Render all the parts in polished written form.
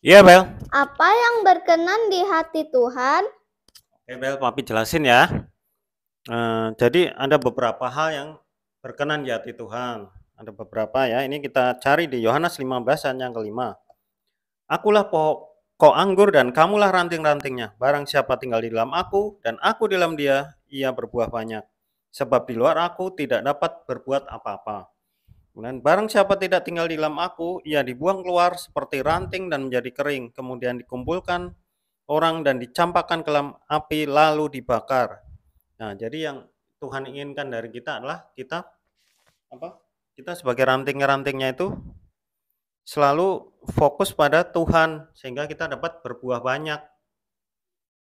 Iya, Bel. Apa yang berkenan di hati Tuhan? Oke, Bel, Papi jelasin ya. Jadi ada beberapa hal yang berkenan di hati Tuhan. Ada beberapa ya. Ini kita cari di Yohanes 15 ayat yang kelima. Akulah pokok anggur dan kamulah ranting-rantingnya. Barang siapa tinggal di dalam aku dan aku di dalam dia, ia berbuah banyak. Sebab di luar aku tidak dapat berbuat apa-apa. Kemudian barang siapa tidak tinggal di dalam aku, ia dibuang keluar seperti ranting dan menjadi kering. Kemudian dikumpulkan orang dan dicampakkan ke dalam api lalu dibakar. Nah, jadi yang Tuhan inginkan dari kita adalah kita apa? Kita sebagai ranting-rantingnya itu selalu fokus pada Tuhan sehingga kita dapat berbuah banyak.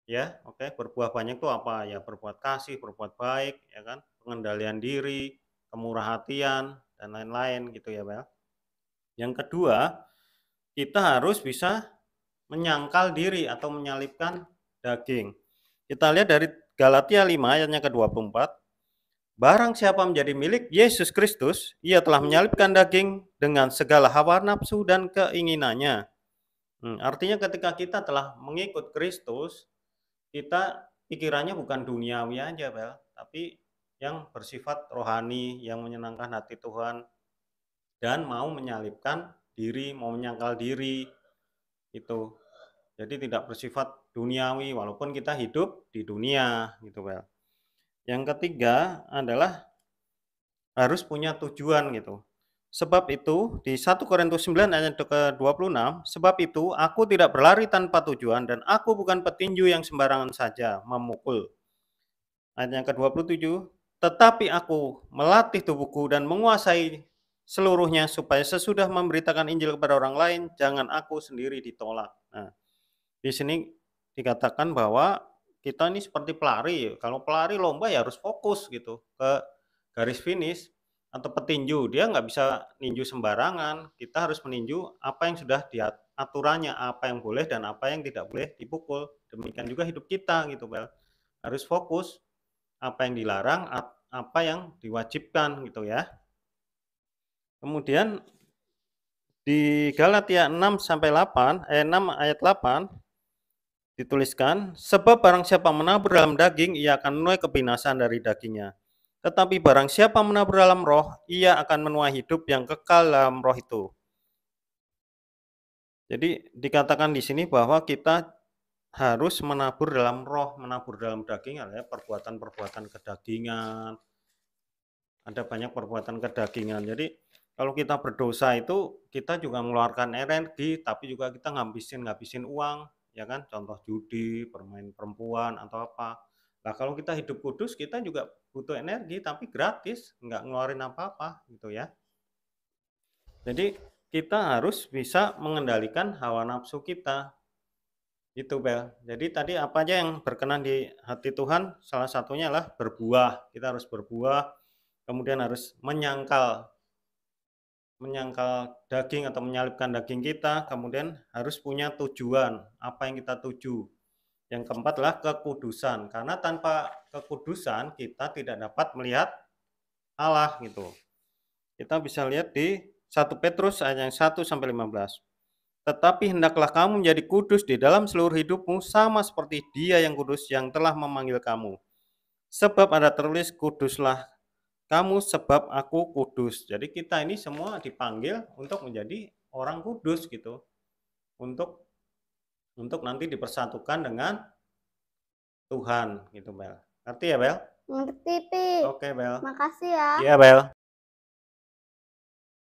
Ya, oke, berbuah banyak itu apa? Ya, berbuat kasih, berbuat baik, ya kan? Pengendalian diri, kemurah hatian dan lain-lain gitu ya, Bel. Yang kedua, kita harus bisa menyangkal diri atau menyalipkan daging. Kita lihat dari Galatia 5 ayatnya ke-24. Barang siapa menjadi milik Yesus Kristus, ia telah menyalipkan daging dengan segala hawa nafsu dan keinginannya. Artinya ketika kita telah mengikut Kristus, kita pikirannya bukan duniawi aja, Bel, tapi yang bersifat rohani, yang menyenangkan hati Tuhan, dan mau menyalipkan diri, mau menyangkal diri, itu. Jadi tidak bersifat duniawi walaupun kita hidup di dunia gitu, Bel. Yang ketiga adalah harus punya tujuan gitu. Sebab itu di 1 Korintus 9 ayat ke-26, sebab itu aku tidak berlari tanpa tujuan dan aku bukan petinju yang sembarangan saja memukul. Ayat yang ke-27, tetapi aku melatih tubuhku dan menguasai seluruhnya supaya sesudah memberitakan Injil kepada orang lain, jangan aku sendiri ditolak. Nah, di sini dikatakan bahwa kita ini seperti pelari. Kalau pelari lomba ya harus fokus gitu ke garis finish atau petinju. Dia nggak bisa ninju sembarangan. Kita harus meninju apa yang sudah diaturannya, apa yang boleh dan apa yang tidak boleh dipukul. Demikian juga hidup kita gitu, Bel. Harus fokus apa yang dilarang, apa yang diwajibkan gitu ya. Kemudian di Galatia 6 sampai 8, 6 ayat 8 dituliskan, sebab barang siapa menabur dalam daging, ia akan menuai kebinasaan dari dagingnya. Tetapi barang siapa menabur dalam roh, ia akan menuai hidup yang kekal dalam roh itu. Jadi dikatakan di sini bahwa kita harus menabur dalam roh, menabur dalam daging adalah perbuatan-perbuatan kedagingan. Ada banyak perbuatan kedagingan. Jadi kalau kita berdosa itu kita juga mengeluarkan energi, tapi juga kita ngabisin uang, ya kan? Contoh judi, bermain perempuan atau apa. Nah, kalau kita hidup kudus, kita juga butuh energi tapi gratis, nggak ngeluarin apa-apa gitu ya. Jadi kita harus bisa mengendalikan hawa nafsu kita. Itu, Bel. Jadi tadi apa aja yang berkenan di hati Tuhan? Salah satunya adalah berbuah. Kita harus berbuah, kemudian harus menyangkal daging atau menyalipkan daging kita, kemudian harus punya tujuan, apa yang kita tuju. Yang keempat adalah kekudusan, karena tanpa kekudusan kita tidak dapat melihat Allah gitu. Kita bisa lihat di 1 Petrus ayat yang 1 sampai 15. Tetapi hendaklah kamu menjadi kudus di dalam seluruh hidupmu sama seperti Dia yang kudus yang telah memanggil kamu. Sebab ada tertulis kuduslah kamu sebab aku kudus. Jadi kita ini semua dipanggil untuk menjadi orang kudus gitu. Untuk nanti dipersatukan dengan Tuhan gitu, Bel. Ngerti ya, Bel? Ngerti, Pi. Oke, Bel. Makasih ya. Iya, Bel.